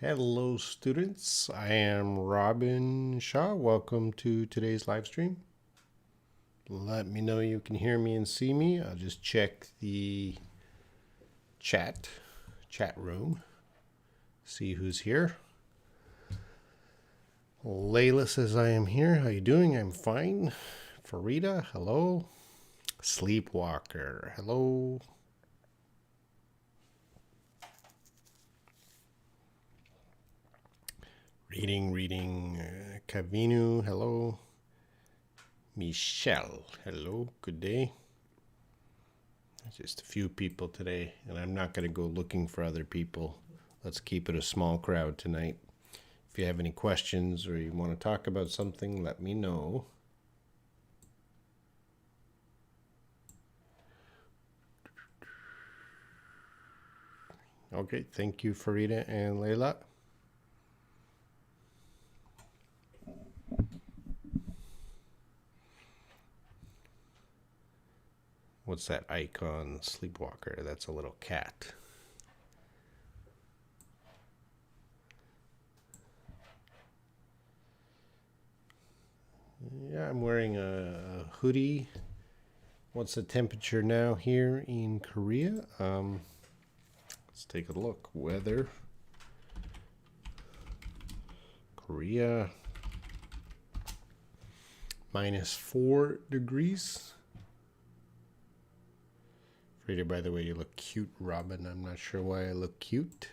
Hello students, I am Robin Shaw. Welcome to today's live stream. Let me know you can hear me and see me. I'll just check the chat room, see who's here. Layla says I am here. How you doing? I'm fine. Farida, hello. Sleepwalker, hello. Reading. Kavinu, hello. Michelle, hello. Good day. Just a few people today, and I'm not going to go looking for other people. Let's keep it a small crowd tonight. If you have any questions or you want to talk about something, let me know. Okay, thank you, Farida and Layla. What's that icon? Sleepwalker. That's a little cat. Yeah, I'm wearing a hoodie. What's the temperature now here in Korea? Let's take a look. Weather. Korea. -4 degrees. Frida, by the way, you look cute, Robin. I'm not sure why I look cute.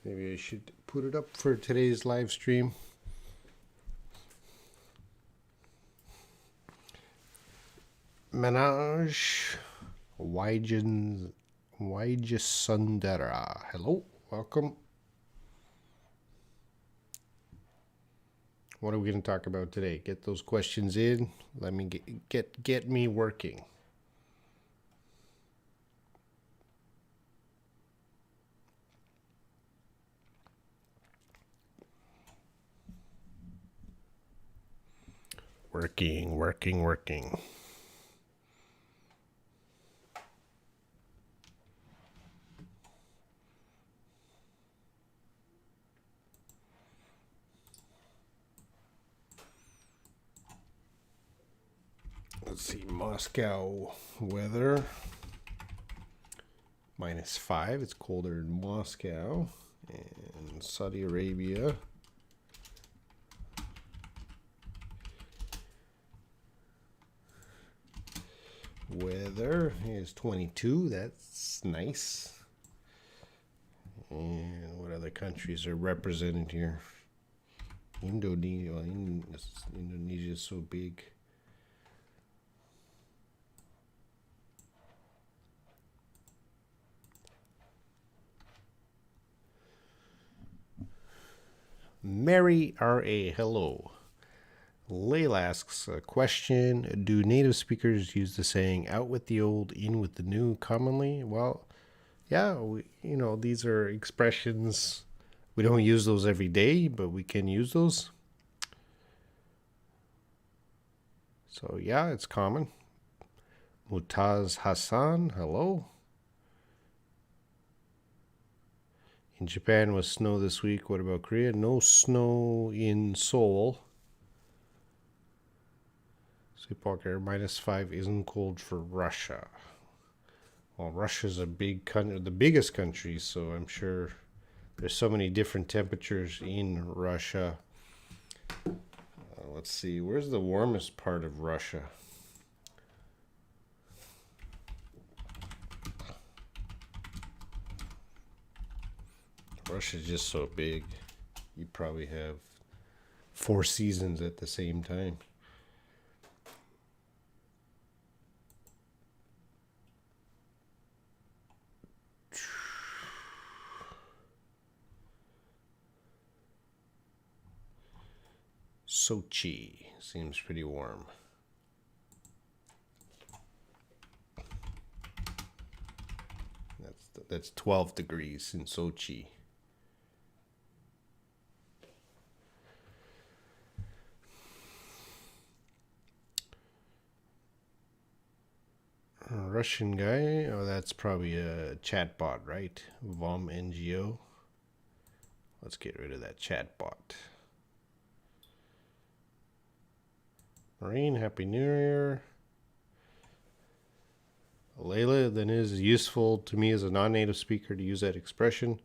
Maybe I should put it up for today's live stream. Manaj Sundara. Hello, welcome. What are we going to talk about today? Get those questions in. Let me get me working. Working. Let's see, Moscow weather. -5. It's colder in Moscow. And Saudi Arabia. Weather is 22. That's nice. And what other countries are represented here? Indonesia. Well, Indonesia is so big. Mary R.A. Hello. Layla asks a question. Do native speakers use the saying out with the old, in with the new commonly? Well, yeah, these are expressions. We don't use those every day, but we can use those. So, yeah, it's common. Mutaz Hassan, hello. In Japan was snow this week. What about Korea? No snow in Seoul. Sleepwalker, -5 isn't cold for Russia. Well, Russia's a big country, the biggest country, so I'm sure there's so many different temperatures in Russia. Let's see, where's the warmest part of Russia? Russia's just so big. You probably have 4 seasons at the same time. Sochi seems pretty warm. That's 12 degrees in Sochi. Russian guy. Oh, that's probably a chat bot, right? Vom NGO. Let's get rid of that chat bot. Marine, Happy New Year. Layla, then it is useful to me as a non-native speaker to use that expression.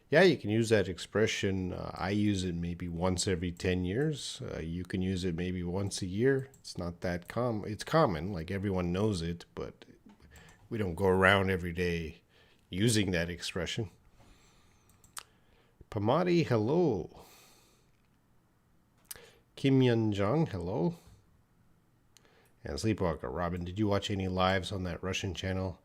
Yeah, you can use that expression. I use it maybe once every 10 years. You can use it maybe once a year. It's not that common. It's common, like everyone knows it, but we don't go around every day using that expression. Pamadi, hello. Kim Yun Jung, hello. And Sleepwalker, Robin, did you watch any lives on that Russian channel?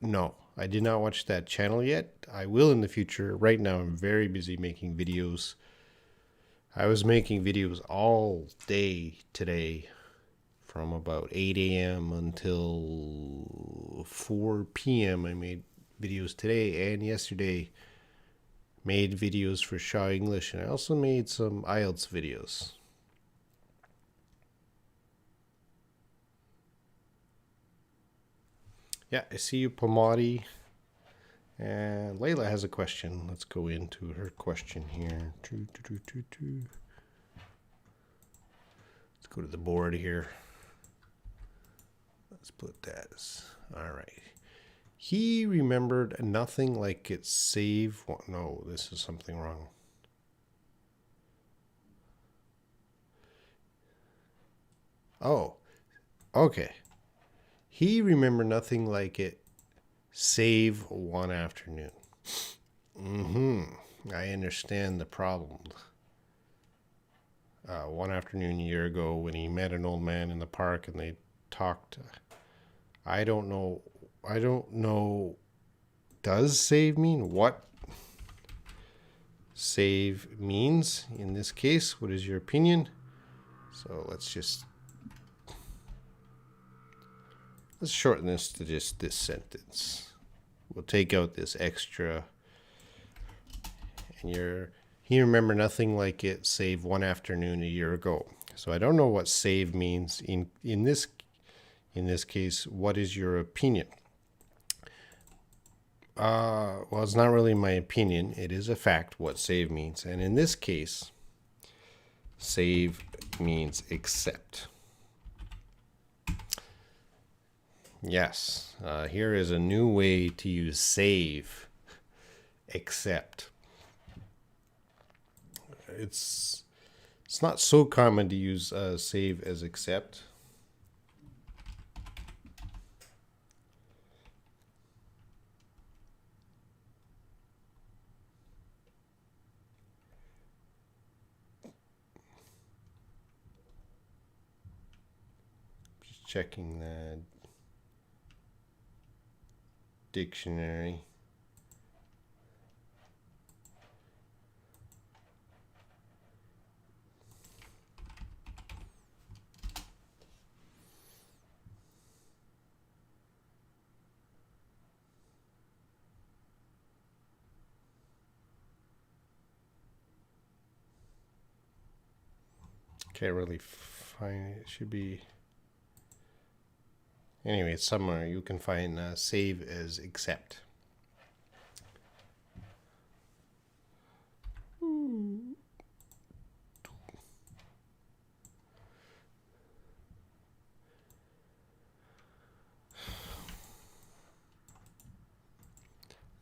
No, I did not watch that channel yet. I will in the future. Right now, I'm very busy making videos. I was making videos all day today from about 8 a.m. until 4 p.m. I made videos today and yesterday. Made videos for Shaw English, and I also made some IELTS videos. Yeah, I see you, Pamadi. And Layla has a question. Let's go into her question here. Let's go to the board here. Let's put that as, all right. He remembered nothing like it save. No, this is something wrong. Oh, okay. He remembered nothing like it save one afternoon. I understand the problem. One afternoon a year ago when he met an old man in the park and they talked. I don't know. Does save mean what save means in this case? What is your opinion? So let's shorten this to just this sentence. We'll take out this extra. And he remembered nothing like it save one afternoon a year ago. So I don't know what save means in this case. What is your opinion? Well, it's not really my opinion. It is a fact what save means. And in this case, save means accept. Yes, here is a new way to use save, accept. It's not so common to use save as accept. Just checking the dictionary. Can't really find it. Should be. Anyway, it's somewhere you can find save as accept.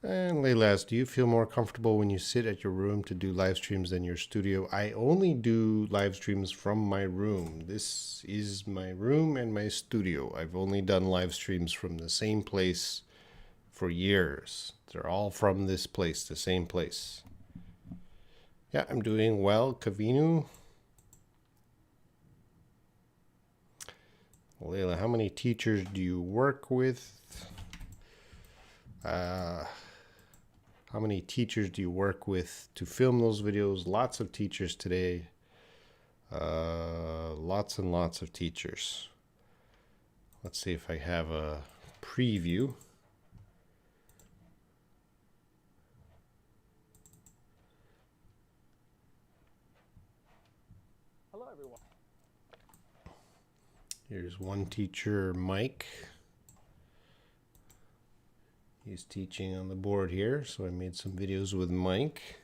And Layla, do you feel more comfortable when you sit at your room to do live streams than your studio? I only do live streams from my room. This is my room and my studio. I've only done live streams from the same place for years. They're all from this place, the same place. Yeah, I'm doing well, Kavinu. Layla, how many teachers do you work with? How many teachers do you work with to film those videos? Lots of teachers today. Lots and lots of teachers. Let's see if I have a preview. Hello, everyone. Here's one teacher, Mike. He's teaching on the board here, so I made some videos with Mike.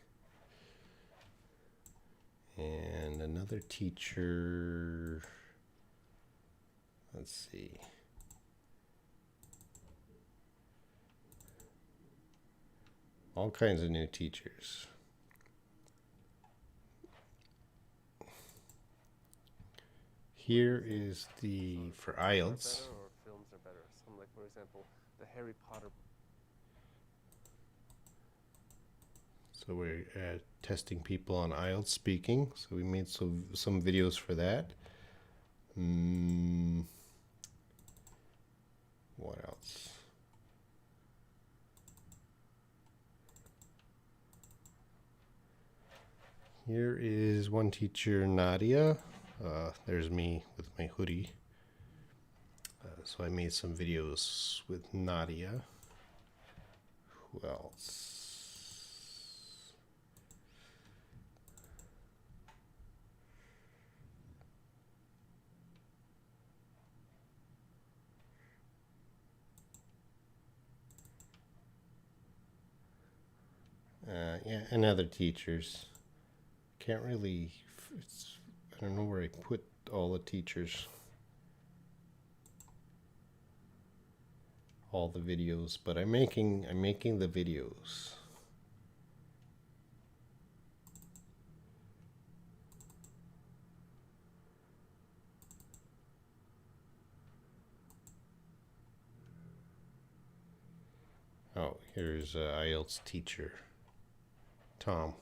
And another teacher, let's see. All kinds of new teachers. Here is the, for IELTS. Or films are better. Some, like, for example, the Harry Potter. So we're testing people on IELTS speaking. So we made some videos for that. What else? Here is one teacher, Nadia. There's me with my hoodie. So I made some videos with Nadia. Who else? Yeah, and other teachers. Can't really, I don't know where I put all the teachers, all the videos, but I'm making the videos. Oh, here's IELTS teacher, Tom.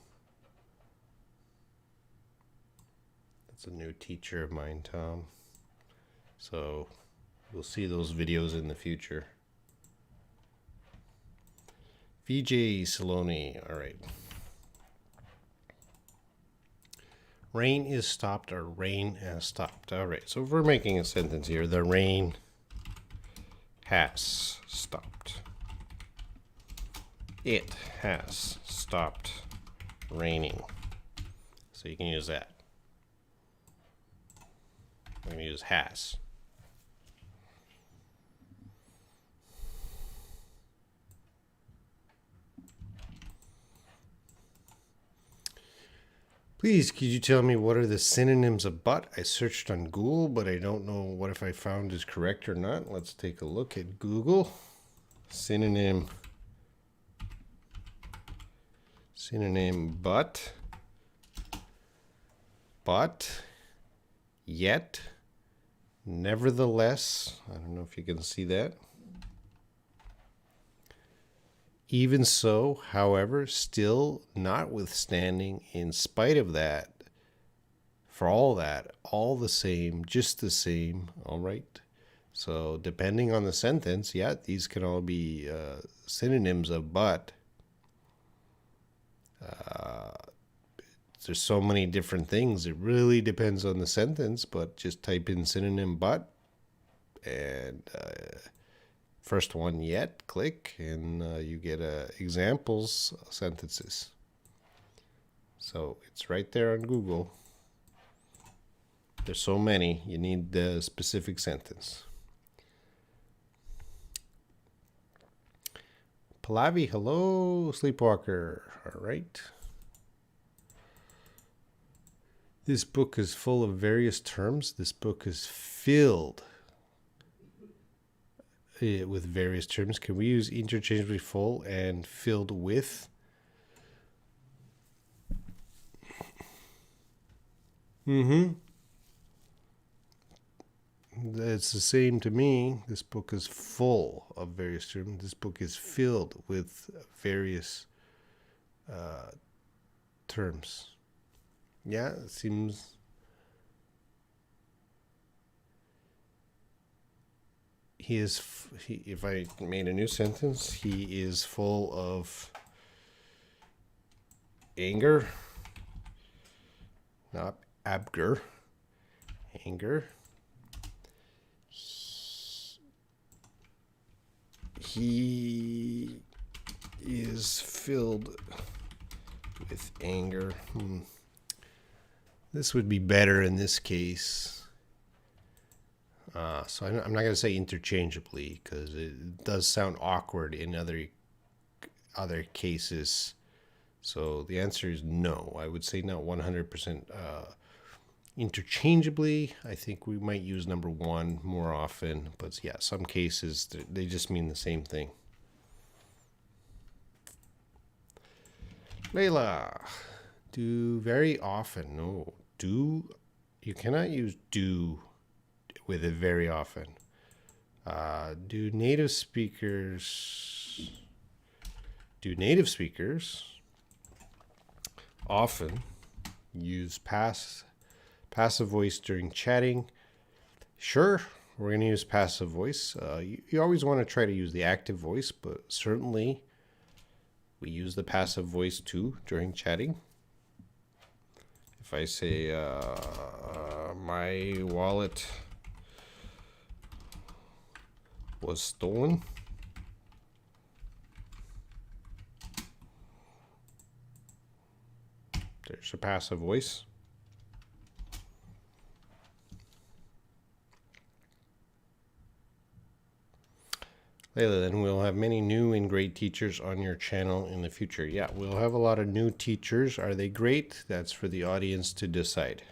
That's a new teacher of mine, Tom. So we'll see those videos in the future. VJ Saloni, all right. Rain is stopped, or rain has stopped. All right, so if we're making a sentence here, the rain has stopped. It has stopped raining. So you can use that. I'm going to use has. Please, could you tell me what are the synonyms of but? I searched on Google, but I don't know what if I found is correct or not. Let's take a look at Google. Synonym but, yet, nevertheless. I don't know if you can see that. Even so, however, still, notwithstanding, in spite of that, for all that, all the same, just the same, all right? So depending on the sentence, yeah, these can all be synonyms of but. There's so many different things. It really depends on the sentence, but just type in synonym but, and first one yet, click, and you get examples sentences. So it's right there on Google. There's so many, you need the specific sentence. Pallavi, hello, Sleepwalker. All right. This book is full of various terms. This book is filled with various terms. Can we use interchangeably full and filled with? It's the same to me. This book is full of various terms. This book is filled with various terms. Yeah, it seems. If I made a new sentence, he is full of anger, not abger, anger. He is filled with anger. This would be better in this case. So I'm not going to say interchangeably because it does sound awkward in other cases. So the answer is no. I would say not 100% interchangeably. I think we might use number one more often, but yeah, some cases they just mean the same thing. Layla, do very often. No, do. You cannot use do with it very often. Do native speakers often use passive voice during chatting? Sure, we're going to use passive voice. You always want to try to use the active voice, but certainly we use the passive voice too during chatting. If I say, my wallet was stolen, there's a passive voice. Layla, then we'll have many new and great teachers on your channel in the future. Yeah, we'll have a lot of new teachers. Are they great? That's for the audience to decide.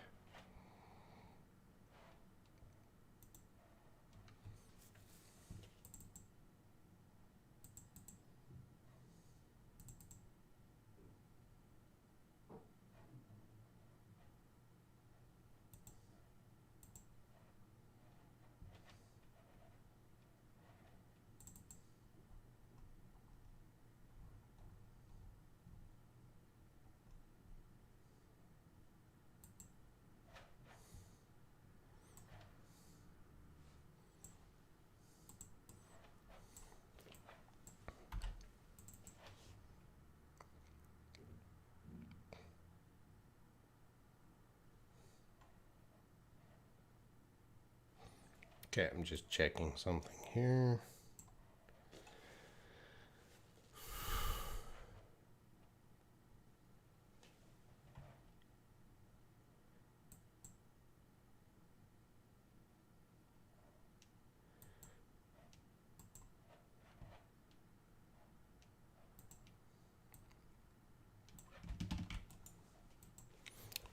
Okay, I'm just checking something here.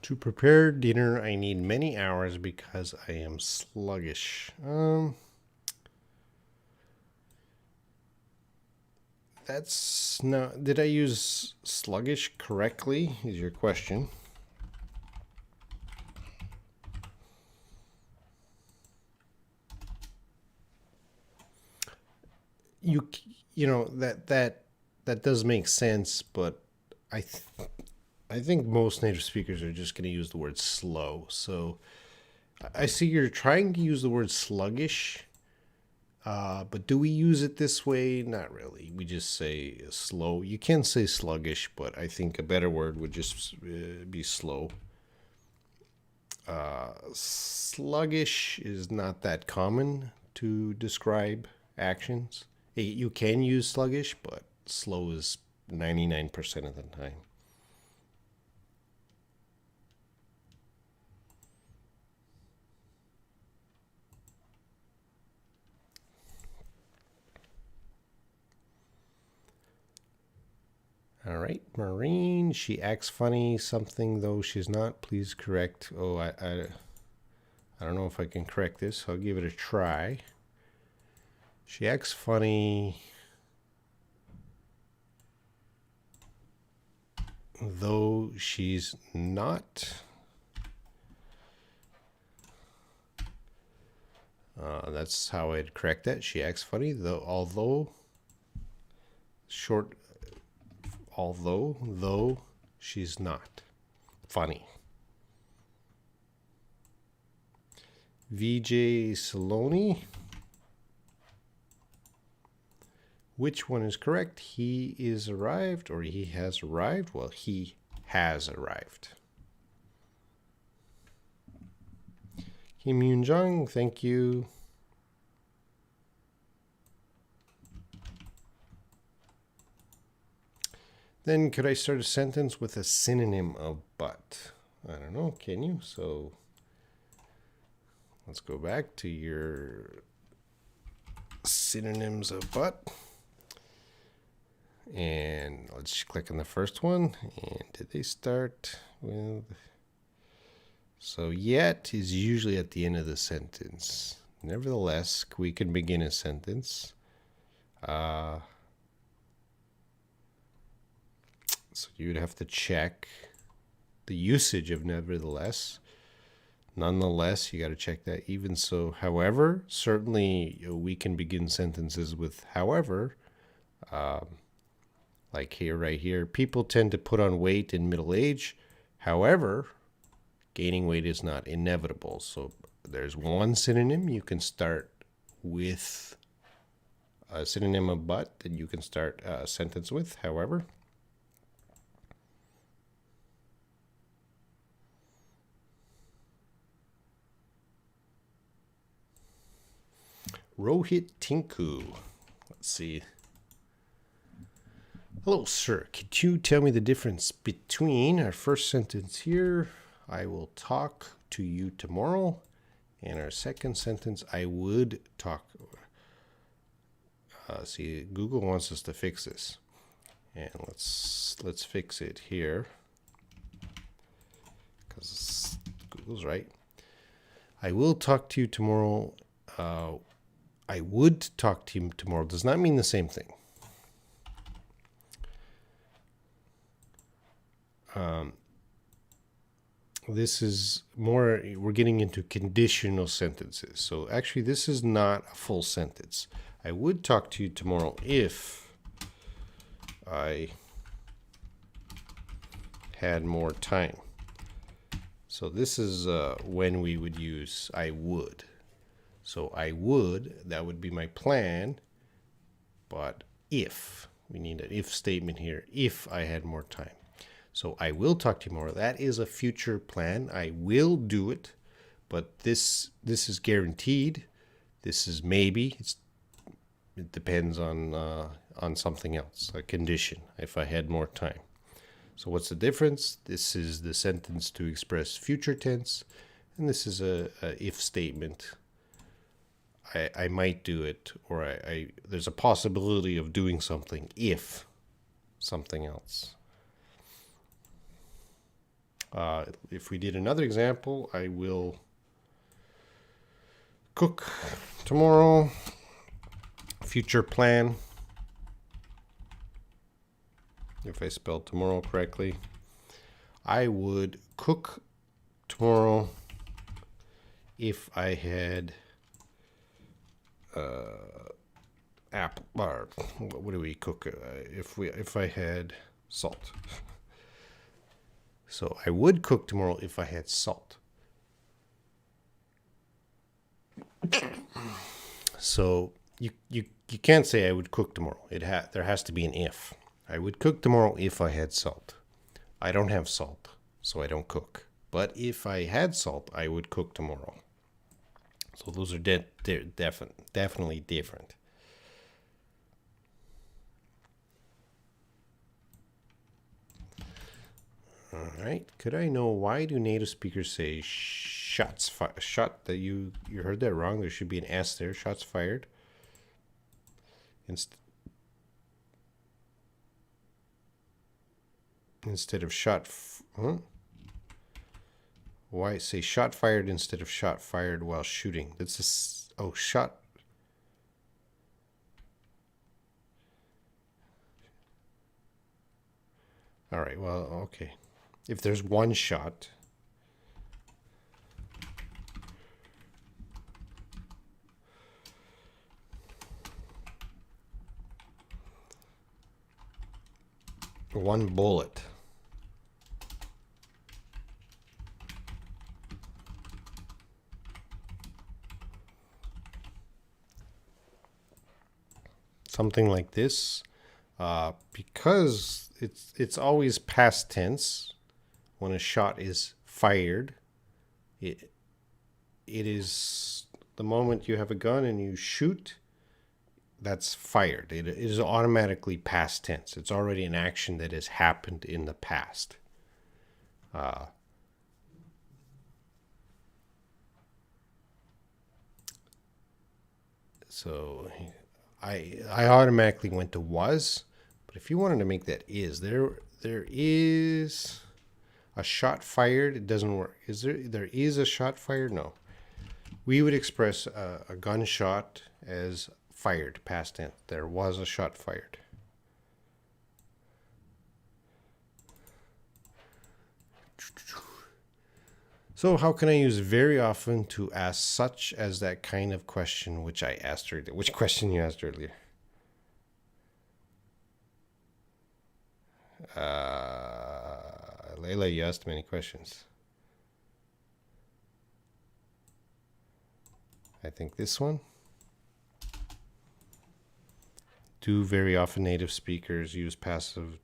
To prepare dinner, I need many hours because I am sluggish. That's not. Did I use sluggish correctly? Is your question? You you know that does make sense, but I I think most native speakers are just going to use the word slow. So I see you're trying to use the word sluggish, but do we use it this way? Not really. We just say slow. You can say sluggish, but I think a better word would just be slow. Sluggish is not that common to describe actions. You can use sluggish, but slow is 99% of the time. All right, Maureen, she acts funny, something though she's not. Please correct. Oh, I don't know if I can correct this. I'll give it a try. She acts funny, though she's not. That's how I'd correct that. She acts funny, though, although she's not funny. VJ Saloni. Which one is correct? He is arrived or he has arrived? Well, he has arrived. Kim Yoon Jung, thank you. Then could I start a sentence with a synonym of but? I don't know, can you? So let's go back to your synonyms of but. And let's click on the first one. And did they start with... So yet is usually at the end of the sentence. Nevertheless, we can begin a sentence. So you would have to check the usage of nevertheless. Nonetheless, you got to check that. Even so, however, certainly we can begin sentences with however. Like here, right here, people tend to put on weight in middle age. However, gaining weight is not inevitable. So there's one synonym. You can start with a synonym of but that you can start a sentence with. However, Rohit Tinku. Let's see. Hello, sir. Could you tell me the difference between our first sentence here, I will talk to you tomorrow, and our second sentence, I would talk. See, Google wants us to fix this, and let's fix it here because Google's right. I will talk to you tomorrow. I would talk to you tomorrow does not mean the same thing. This is more, we're getting into conditional sentences. So actually, this is not a full sentence. I would talk to you tomorrow if I had more time. So this is when we would use I would. So I would, that would be my plan. But if, we need an if statement here, if I had more time. So I will talk to you tomorrow. That is a future plan. I will do it, but this is guaranteed. This is maybe. It depends on something else, a condition. If I had more time. So what's the difference? This is the sentence to express future tense, and this is a if statement. I might do it, or there's a possibility of doing something if something else. If we did another example, I will cook tomorrow. Future plan. If I spelled tomorrow correctly. I would cook tomorrow if I had apple. Or what do we cook? If I had salt. So I would cook tomorrow if I had salt. So you can't say I would cook tomorrow. There has to be an if. I would cook tomorrow if I had salt. I don't have salt, so I don't cook. But if I had salt, I would cook tomorrow. So those are definitely different. All right. Could I know why do native speakers say shot? That you heard that wrong. There should be an S there. Shots fired. Instead of shot. Why say shot fired instead of shot fired while shooting? That's shot. All right. Well, okay. If there's one shot, one bullet. Something like this, because it's always past tense. When a shot is fired, it is the moment you have a gun and you shoot, that's fired. It is automatically past tense. It's already an action that has happened in the past. So I automatically went to was, but if you wanted to make that is, there is a shot fired. It doesn't work. Is there? There is a shot fired? No. We would express a gunshot as fired, past tense. There was a shot fired. So how can I use very often to ask such as that kind of question which I asked earlier? Which question you asked earlier? Layla, you asked many questions. I think this one. Do very often native speakers use passive?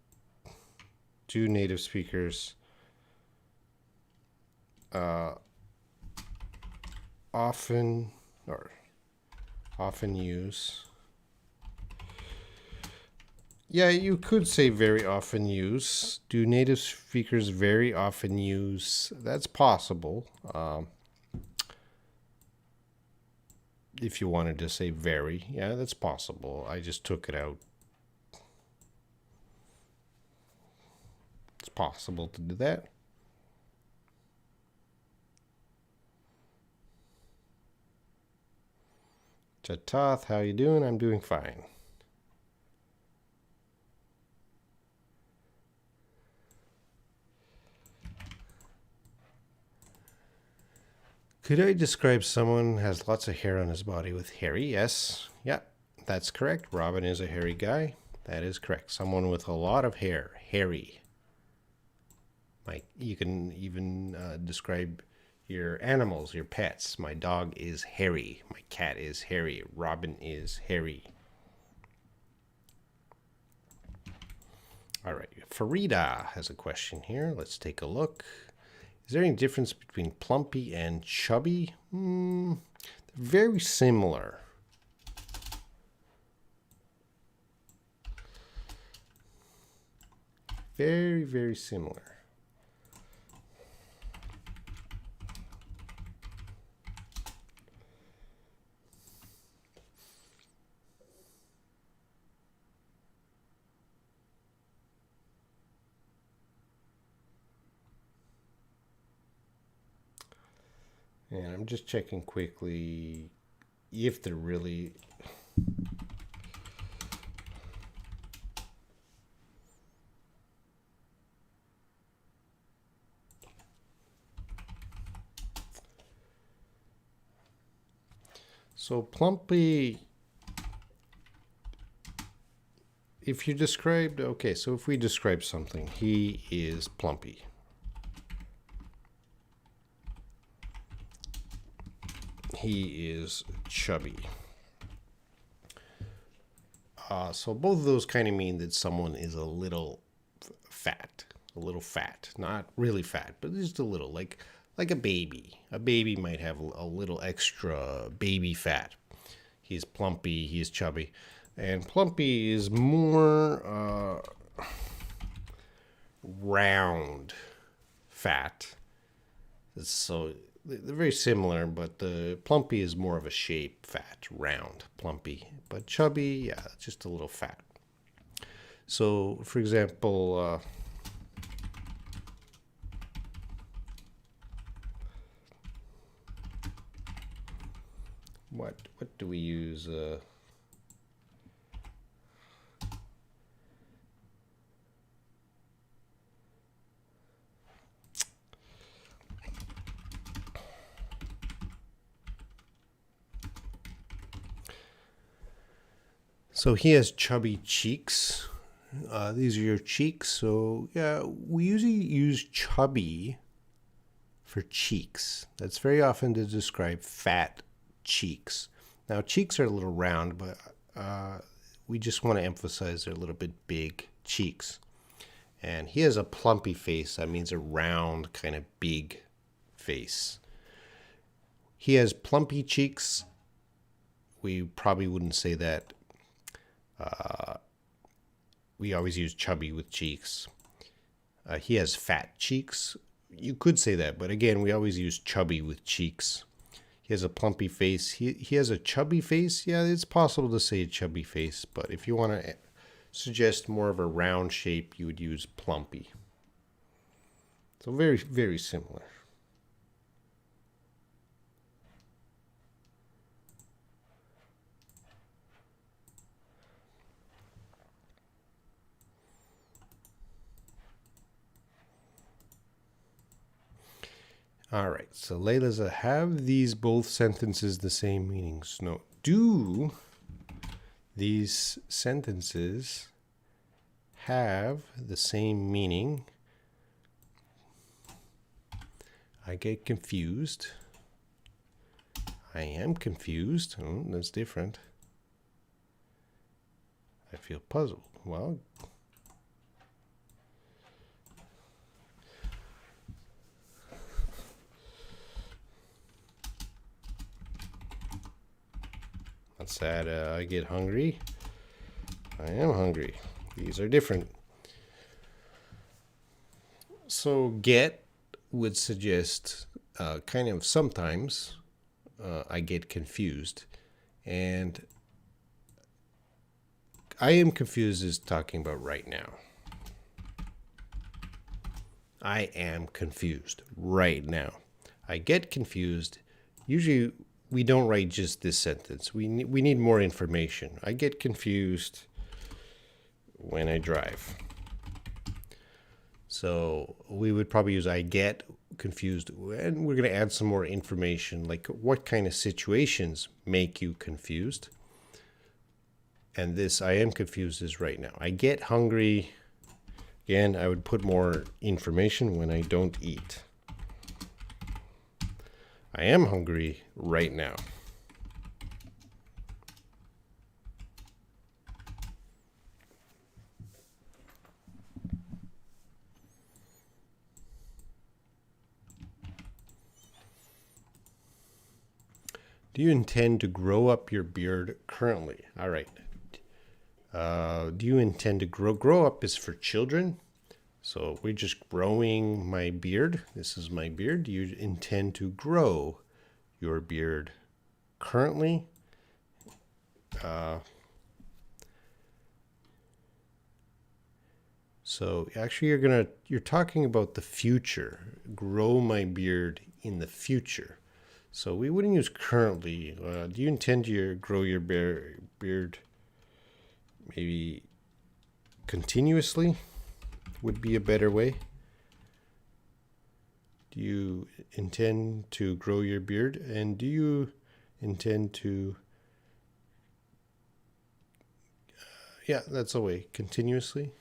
Do native speakers often use? Yeah, you could say very often use. Do native speakers very often use? That's possible. If you wanted to say very, yeah, that's possible. I just took it out. It's possible to do that. Chatath, how you doing? I'm doing fine. Could I describe someone who has lots of hair on his body with hairy? Yes. Yeah, that's correct. Robin is a hairy guy. That is correct. Someone with a lot of hair. Hairy. You can even describe your animals, your pets. My dog is hairy. My cat is hairy. Robin is hairy. All right. Farida has a question here. Let's take a look. Is there any difference between plumpy and chubby? They're very similar. Very, very similar. And I'm just checking quickly if they're really... So plumpy, if you described, okay, so if we describe something, he is plumpy. He is chubby. So both of those kind of mean that someone is a little fat. Not really fat, but just a little, like a baby. A baby might have a little extra baby fat. He's plumpy, he's chubby. And plumpy is more round fat. So they're very similar, but the plumpy is more of a shape, fat, round, plumpy. But chubby, yeah, just a little fat. So, for example, what do we use? So he has chubby cheeks. These are your cheeks. So yeah, we usually use chubby for cheeks. That's very often to describe fat cheeks. Now cheeks are a little round, but we just want to emphasize they're a little bit big cheeks. And he has a plumpy face. That means a round, kind of big face. He has plumpy cheeks. We probably wouldn't say that. We always use chubby with cheeks. He has fat cheeks. You could say that, but again, we always use chubby with cheeks. he has a plumpy face. He has a chubby face. Yeah, it's possible to say a chubby face, but if you want to suggest more of a round shape, you would use plumpy. So very, very similar. All right, so Layla's have these both sentences the same meanings? No. Do these sentences have the same meaning? I get confused. I am confused. Oh, that's different. I feel puzzled. Well, that's sad. I get hungry. I am hungry. These are different. So get would suggest kind of sometimes I get confused. And I am confused is talking about right now. I am confused right now. I get confused. Usually we don't write just this sentence. We need more information. I get confused when I drive. So we would probably use I get confused, and we're going to add some more information, like what kind of situations make you confused. And this I am confused is right now. I get hungry. Again, I would put more information when I don't eat. I am hungry right now. Do you intend to grow up your beard currently? All right. Do you intend to grow up is for children? So we're just growing my beard. This is my beard. Do you intend to grow your beard currently? So actually you're talking about the future. Grow my beard in the future. So we wouldn't use currently. Do you intend to grow your beard maybe continuously? Would be a better way. Do you intend to grow your beard? And do you intend to... yeah, that's a way. Continuously.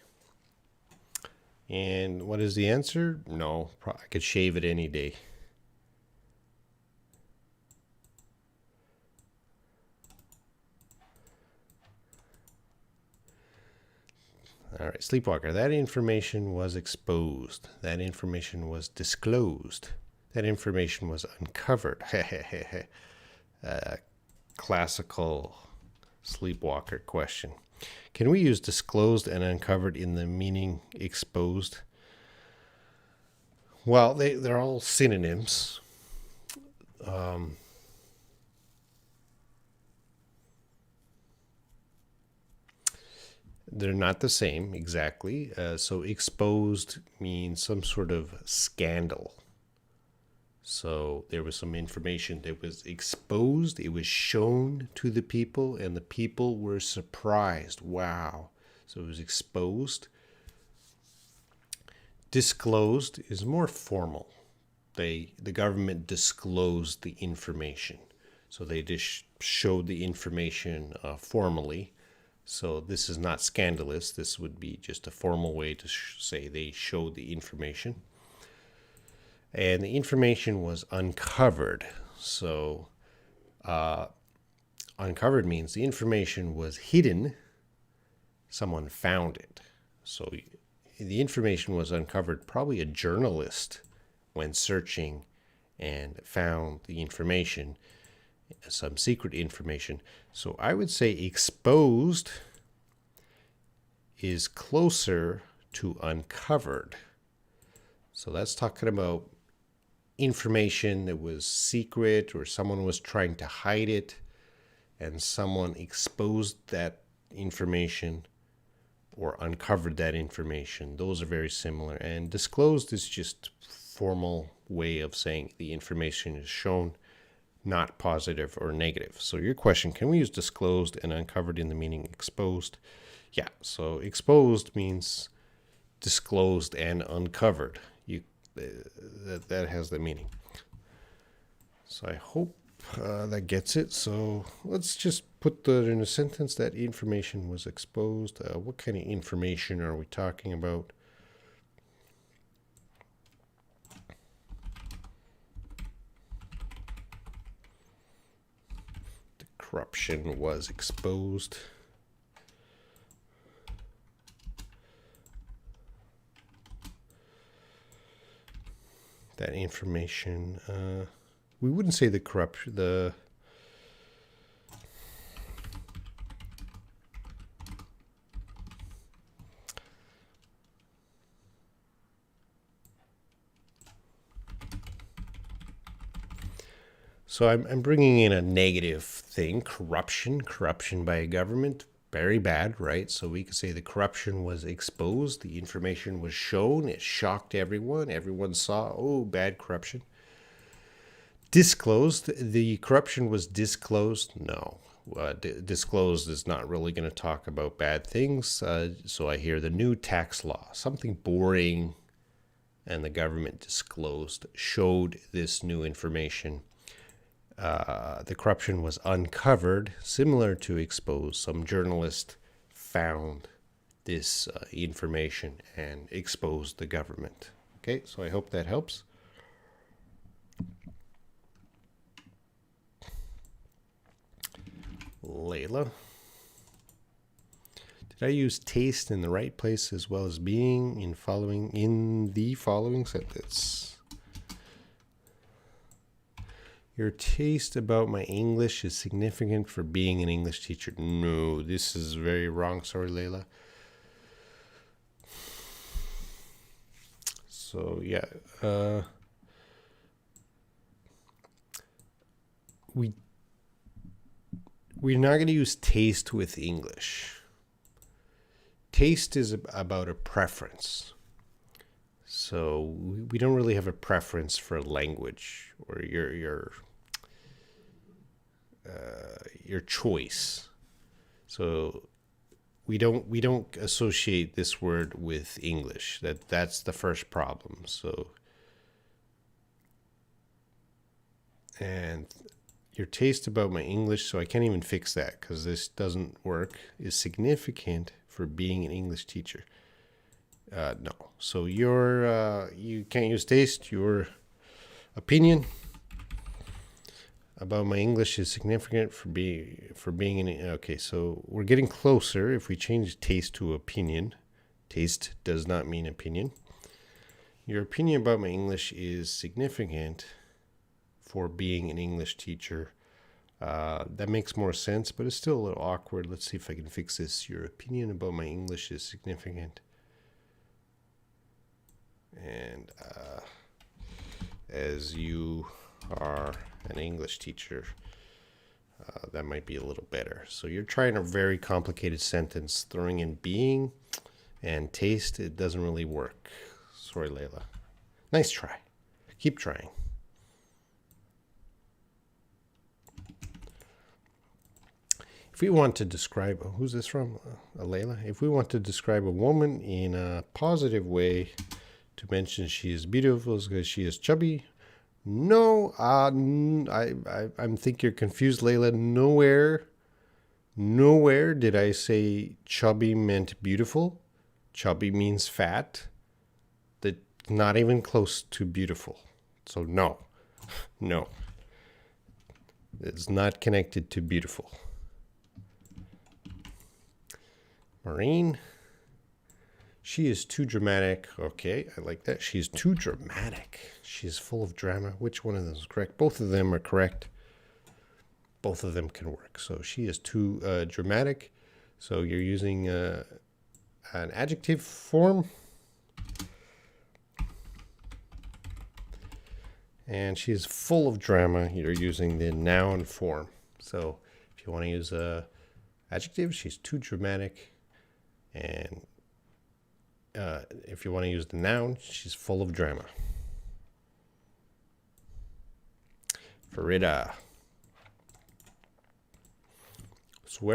And what is the answer? No, I could shave it any day. All right, Sleepwalker, that information was exposed. That information was disclosed. That information was uncovered. Classical Sleepwalker question. Can we use disclosed and uncovered in the meaning exposed? Well, they're all synonyms. They're not the same exactly. So exposed means some sort of scandal. So there was some information that was exposed. It was shown to the people, and the people were surprised. Wow. So it was exposed. Disclosed is more formal. The government disclosed the information. So they just showed the information formally. So this is not scandalous. This would be just a formal way to say they showed the information. And the information was uncovered. So uncovered means the information was hidden. Someone found it. So the information was uncovered. Probably a journalist went searching and found the information, some secret information. So I would say exposed is closer to uncovered. So that's talking about information that was secret or someone was trying to hide it and someone exposed that information or uncovered that information. Those are very similar. And disclosed is just formal way of saying the information is shown, not positive or negative. So your question, can we use disclosed and uncovered in the meaning exposed? Yeah, so exposed means disclosed and uncovered. That has the meaning. So I hope that gets it. So let's just put that in a sentence that information was exposed. What kind of information are we talking about? The corruption was exposed. That information, we wouldn't say the corruption, so I'm bringing in a negative thing, corruption by a government, very bad, right? So we could say the corruption was exposed, the information was shown, it shocked everyone, everyone saw, oh, bad corruption. Disclosed, the corruption was disclosed, no. Disclosed is not really going to talk about bad things, so I hear the new tax law, something boring, and the government disclosed, showed this new information. The corruption was uncovered, similar to exposed. Some journalist found this information and exposed the government. Okay, so I hope that helps. Layla. Did I use taste in the right place as well as being in the following sentence? Your taste about my English is significant for being an English teacher. No, this is very wrong. Sorry, Layla. So, yeah. We're not going to use taste with English. Taste is about a preference. So we don't really have a preference for language or your choice. So we don't associate this word with English. That's the first problem. So, and your taste about my English, so I can't even fix that because this doesn't work, is significant for being an English teacher. No. So you can't use taste. Your opinion about my English is significant for being an. Okay, so we're getting closer. If we change taste to opinion, taste does not mean opinion. Your opinion about my English is significant for being an English teacher. That makes more sense, but it's still a little awkward. Let's see if I can fix this. Your opinion about my English is significant. And as you are an English teacher, that might be a little better. So you're trying a very complicated sentence, throwing in being and taste. It doesn't really work. Sorry, Layla. Nice try. Keep trying. If we want to describe, who's this from? Layla. If we want to describe a woman in a positive way, to mention she is beautiful because she is chubby. No, I think you're confused, Layla. Nowhere did I say chubby meant beautiful. Chubby means fat. That's not even close to beautiful. So no. It's not connected to beautiful. Maureen. She is too dramatic. Okay, I like that. She's too dramatic. She's full of drama. Which one of them is correct? Both of them are correct. Both of them can work. So she is too dramatic. So you're using an adjective form. And she's full of drama. You're using the noun form. So if you want to use a adjective, she's too dramatic. And if you want to use the noun, she's full of drama. Farida. So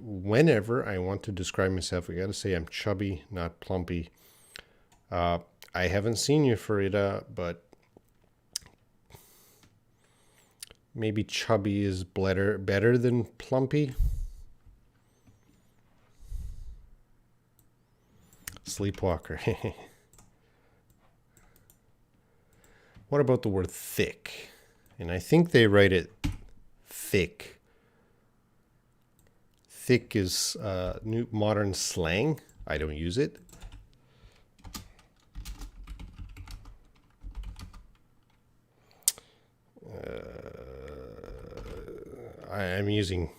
whenever I want to describe myself, I gotta say I'm chubby, not plumpy. I haven't seen you, Farida, but maybe chubby is better than plumpy. Sleepwalker. What about the word thick? And I think they write it thick. Thick is new modern slang. I don't use it. I'm using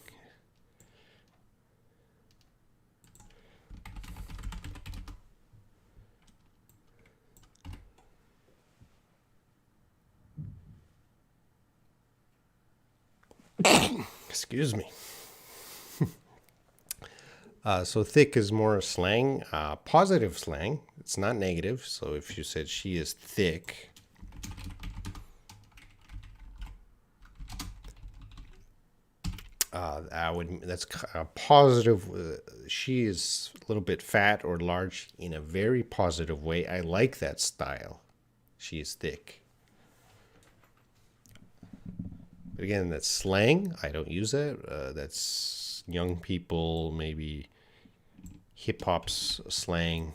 excuse me. So thick is more slang, positive slang. It's not negative. So if you said she is thick, that's a positive. She is a little bit fat or large in a very positive way. I like that style. She is thick. But again, that's slang. I don't use that. That's young people, maybe hip hop's slang.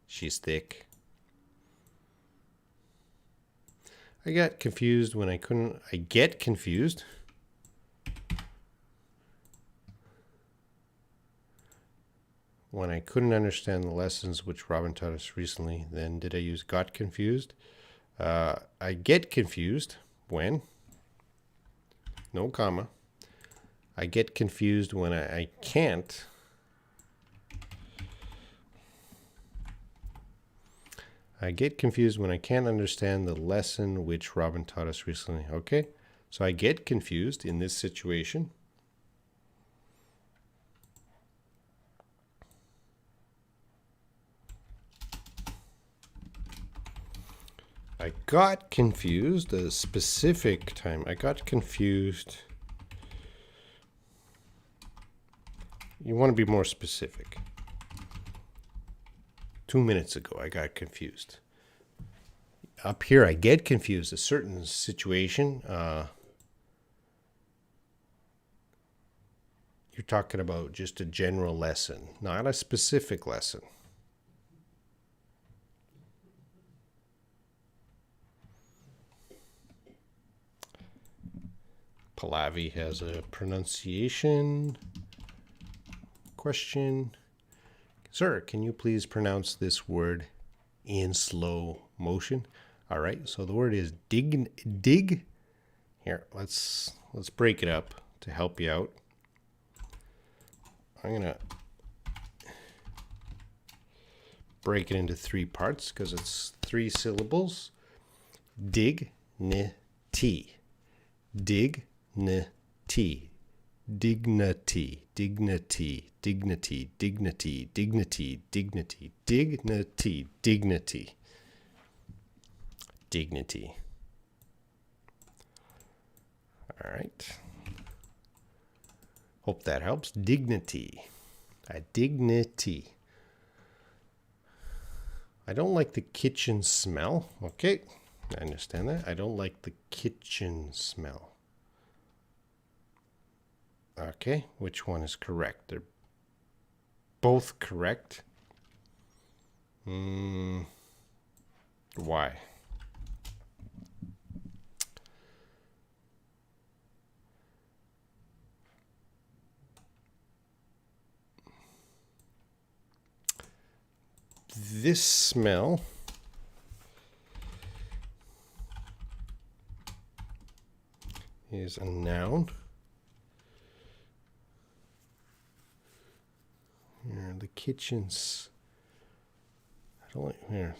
She's thick. I got confused when I couldn't. I get confused. When I couldn't understand the lessons which Robin taught us recently, then did I use got confused? I get confused when, no comma, I get confused when I can't. I get confused when I can't understand the lesson which Robin taught us recently. Okay, so I get confused in this situation. I got confused a specific time. I got confused. You want to be more specific. 2 minutes ago, I got confused. Up here, I get confused. A certain situation. You're talking about just a general lesson, not a specific lesson. Pallavi has a pronunciation question. Sir, can you please pronounce this word in slow motion? All right, so the word is dig. Here, let's break it up to help you out. I'm gonna break it into 3 parts because it's 3 syllables. Dignity. Dignity. Dignity, dignity, dignity, dignity, dignity, dignity, dignity, dignity, dignity. All right. Hope that helps. Dignity. Dignity. I don't like the kitchen smell. Okay, I understand that. I don't like the kitchen smell. Okay, which one is correct? They're both correct. Why? This smell is a noun. Here, the kitchen's. I don't like here.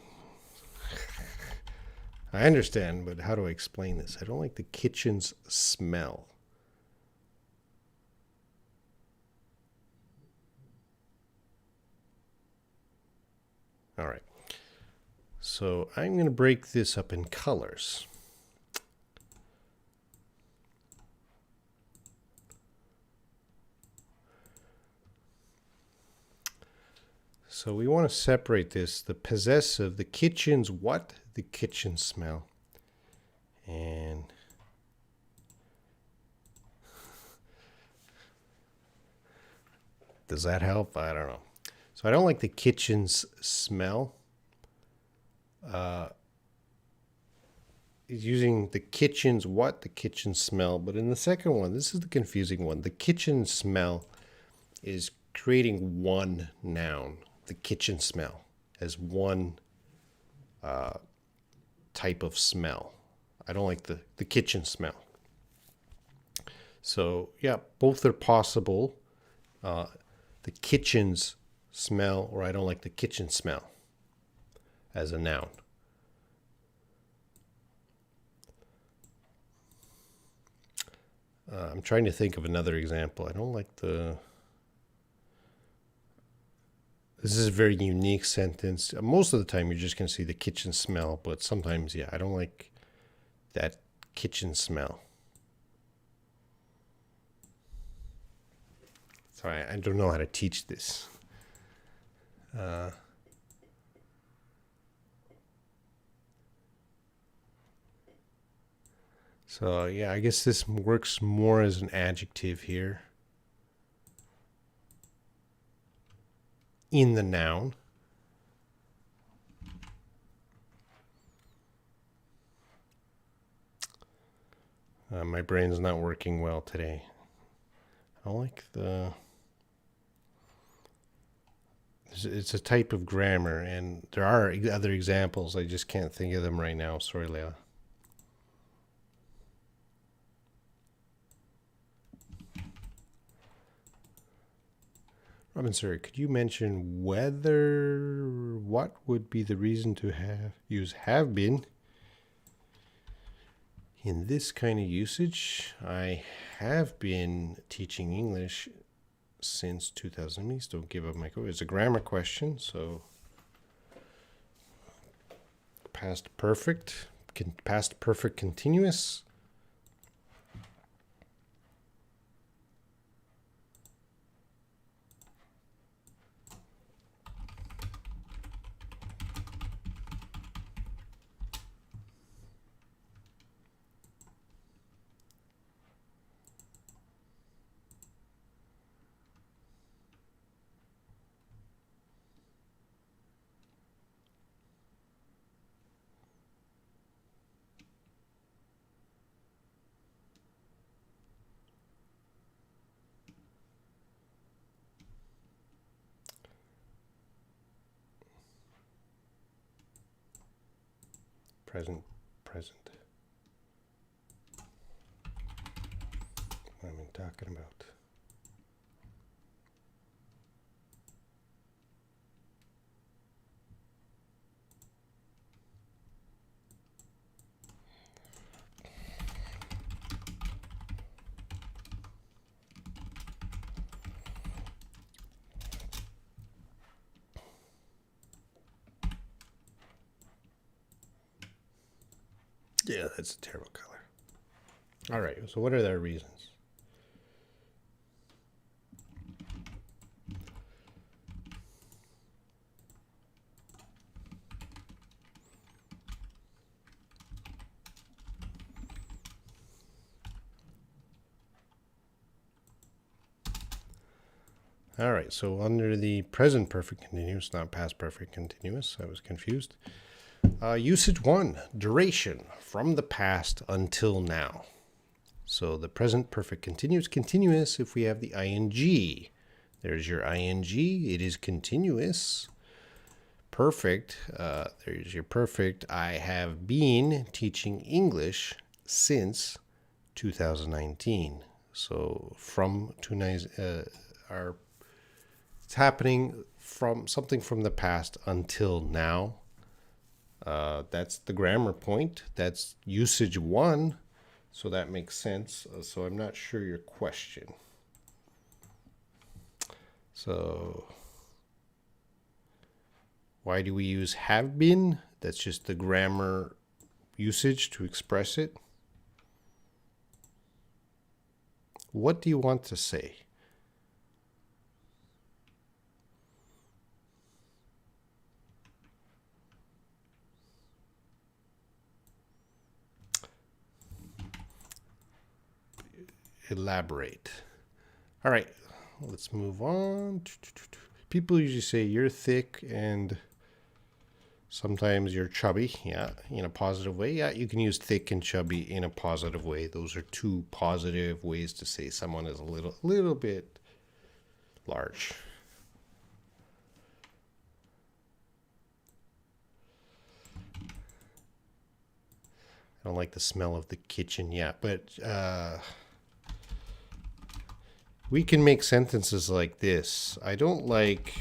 I understand, but how do I explain this? I don't like the kitchen's smell. All right. So I'm going to break this up in colors. So we want to separate this, the possessive, the kitchen's what? The kitchen smell. And does that help? I don't know. So I don't like the kitchen's smell. Is using the kitchen's what? The kitchen smell. But in the second one, this is the confusing one. The kitchen smell is creating one noun, the kitchen smell, as one type of smell. I don't like the kitchen smell. So yeah, both are possible. The kitchen's smell, or I don't like the kitchen smell as a noun. I'm trying to think of another example. I don't like the... This is a very unique sentence. Most of the time, you're just going to see the kitchen smell, but sometimes, yeah, I don't like that kitchen smell. Sorry, I don't know how to teach this. So yeah, I guess this works more as an adjective here. In the noun. My brain's not working well today. I don't like the... It's a type of grammar, and there are other examples. I just can't think of them right now. Sorry, Leila. Robin, sir, could you mention whether what would be the reason to use have been in this kind of usage? I have been teaching English since 2000. Please don't give up my code. It's a grammar question, so past perfect continuous. Present. What am I talking about? Yeah, that's a terrible color. All right, so what are their reasons? All right, so under the present perfect continuous, not past perfect continuous, I was confused. Usage 1, duration, from the past until now. So the present perfect continuous if we have the ing. There's your ing, it is continuous. Perfect, there's your perfect. I have been teaching English since 2019. So from it's happening from something from the past until now. That's the grammar point. That's usage 1. So that makes sense. So I'm not sure your question. So why do we use have been? That's just the grammar usage to express it. What do you want to say? Elaborate. All right, let's move on. People usually say you're thick and sometimes you're chubby. Yeah, in a positive way. Yeah, you can use thick and chubby in a positive way. Those are two positive ways to say someone is a little bit large. I don't like the smell of the kitchen yet, but we can make sentences like this. I don't like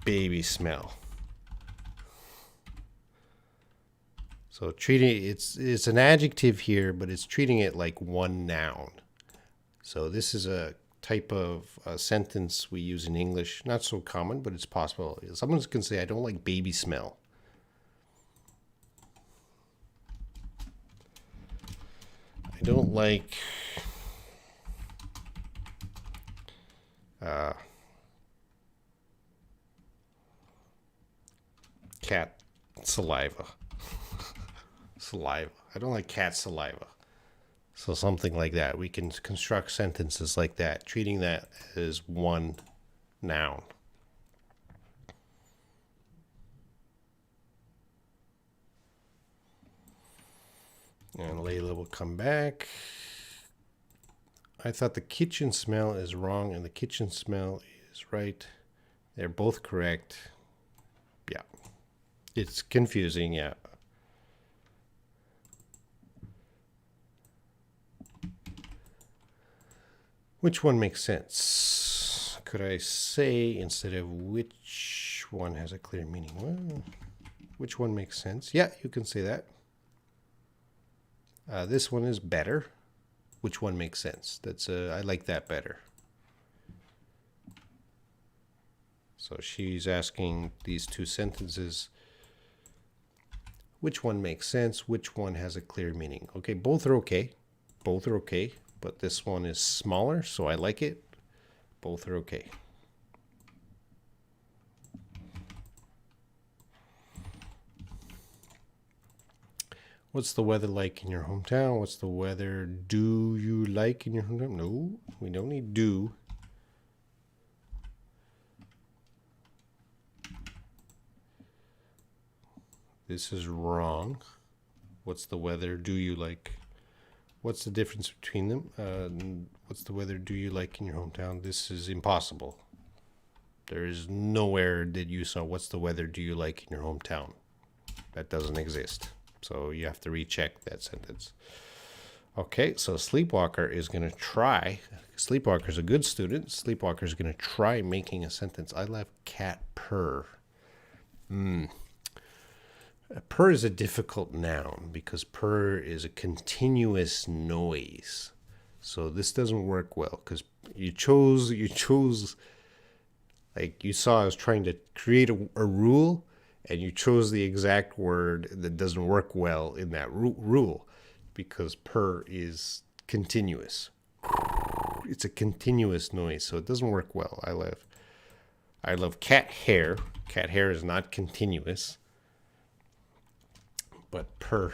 baby smell. So treating it's an adjective here, but it's treating it like one noun. So this is a type of sentence we use in English. Not so common, but it's possible. Someone can say, I don't like baby smell. I don't like cat saliva. Saliva. I don't like cat saliva. So something like that. We can construct sentences like that, treating that as one noun. And Layla will come back. I thought the kitchen smell is wrong and the kitchen smell is right. They're both correct. Yeah. It's confusing, yeah. Which one makes sense? Could I say instead of which one has a clear meaning? Well, which one makes sense? Yeah, you can say that. This one is better. Which one makes sense? That's I like that better. So she's asking these two sentences. Which one makes sense? Which one has a clear meaning? Okay, both are okay. Both are okay, but this one is smaller, so I like it. Both are okay. What's the weather like in your hometown? What's the weather do you like in your hometown? No, we don't need do. This is wrong. What's the weather do you like? What's the difference between them? What's the weather do you like in your hometown? This is impossible. There is nowhere that you saw what's the weather do you like in your hometown. That doesn't exist. So you have to recheck that sentence. Okay, so Sleepwalker is going to try. Sleepwalker is a good student. Sleepwalker is going to try making a sentence. I love cat purr. Purr is a difficult noun because purr is a continuous noise. So this doesn't work well because you chose, like you saw I was trying to create a rule and you chose the exact word that doesn't work well in that rule because purr is continuous. It's a continuous noise, so it doesn't work well. I love cat hair. Cat hair is not continuous. But purr.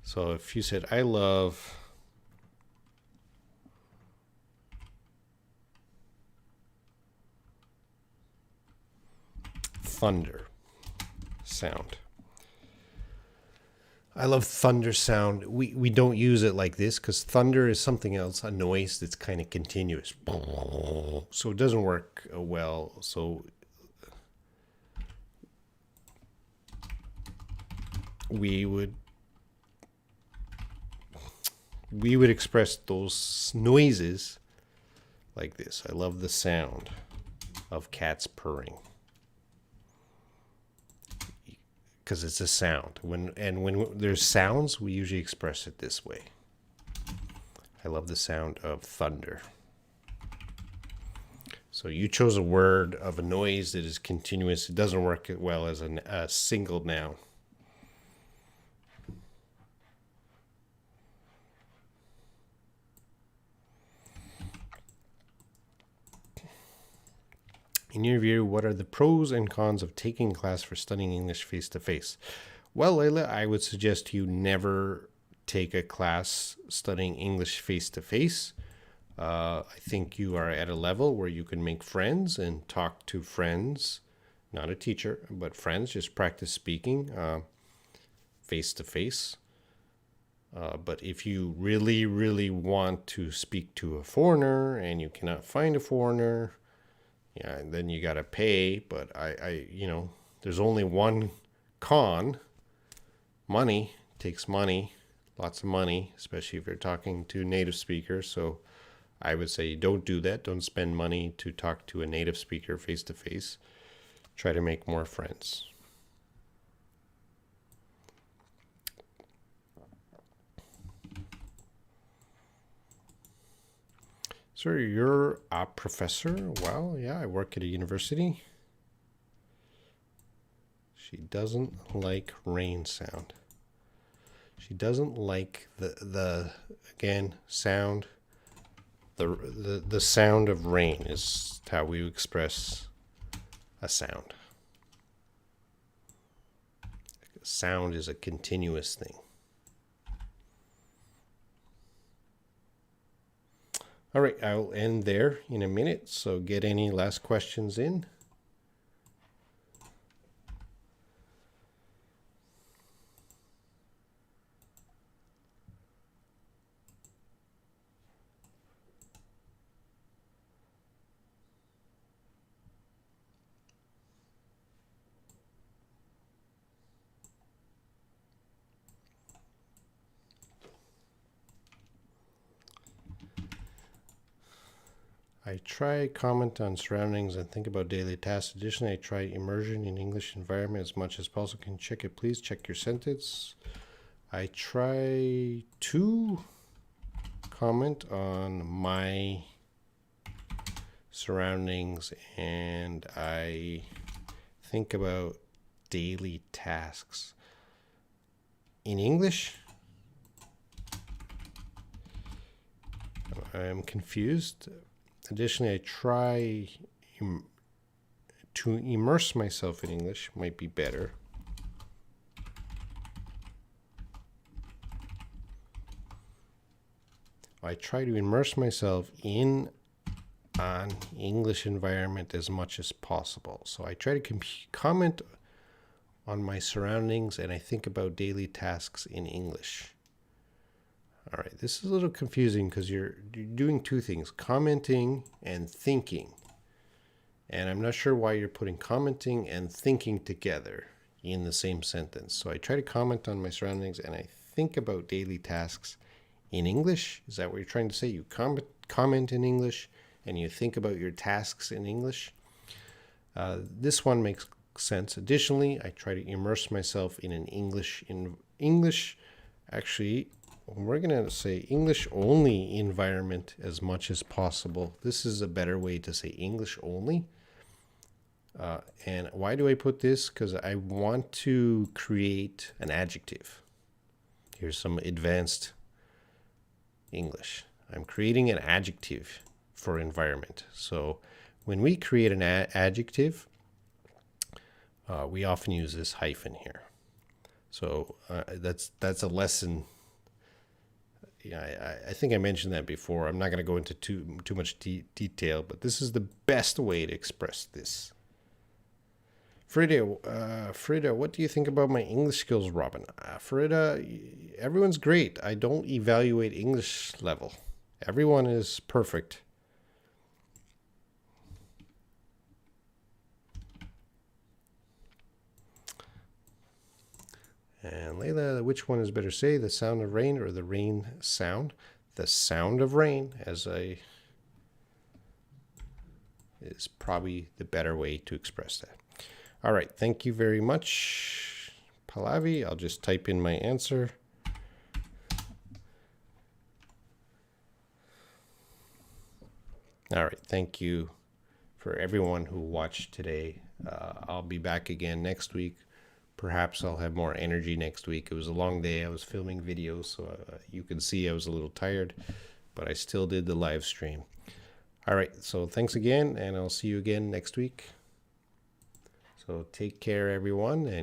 So if you said, I love thunder sound. I love thunder sound. We don't use it like this because thunder is something else, a noise that's kind of continuous. So it doesn't work well. So we would express those noises like this. I love the sound of cats purring. Because it's a sound. When there's sounds, we usually express it this way. I love the sound of thunder. So you chose a word of a noise that is continuous. It doesn't work well as a single noun. In your view, what are the pros and cons of taking a class for studying English face-to-face? Well, Layla, I would suggest you never take a class studying English face-to-face. I think you are at a level where you can make friends and talk to friends, not a teacher, but friends. Just practice speaking face-to-face. But if you really, really want to speak to a foreigner and you cannot find a foreigner, yeah, and then you got to pay. But there's only one con. Money takes money, lots of money, especially if you're talking to native speakers. So I would say don't do that. Don't spend money to talk to a native speaker face to face. Try to make more friends. Sir, you're a professor? Well, yeah, I work at a university. She doesn't like rain sound. She doesn't like the again, sound. The sound of rain is how we express a sound. Sound is a continuous thing. All right, I'll end there in a minute, so get any last questions in. I try comment on surroundings and think about daily tasks. Additionally, I try immersion in English environment as much as possible. Can you check it, please? Check your sentence. I try to comment on my surroundings and I think about daily tasks. In English, I'm confused. Additionally, I try to immerse myself in English, might be better. I try to immerse myself in an English environment as much as possible. So I try to comment on my surroundings and I think about daily tasks in English. All right, this is a little confusing because you're doing two things, commenting and thinking. And I'm not sure why you're putting commenting and thinking together in the same sentence. So I try to comment on my surroundings and I think about daily tasks in English. Is that what you're trying to say? You comment in English and you think about your tasks in English. This one makes sense. Additionally, I try to immerse myself in an English, actually, we're going to say English only environment as much as possible. This is a better way to say English only. And why do I put this? Because I want to create an adjective. Here's some advanced English. I'm creating an adjective for environment. So when we create an adjective, we often use this hyphen here. So that's a lesson. Yeah, I think I mentioned that before. I'm not going to go into too much detail, but this is the best way to express this. Frida, what do you think about my English skills, Robin? Frida, everyone's great. I don't evaluate English level. Everyone is perfect. And Layla, which one is better say, the sound of rain or the rain sound? The sound of rain, as I is probably the better way to express that. All right, thank you very much, Pallavi. I'll just type in my answer. All right, thank you for everyone who watched today. I'll be back again next week. Perhaps I'll have more energy next week. It was a long day. I was filming videos, so you can see I was a little tired, but I still did the live stream. All right, so thanks again, and I'll see you again next week. So take care, everyone. And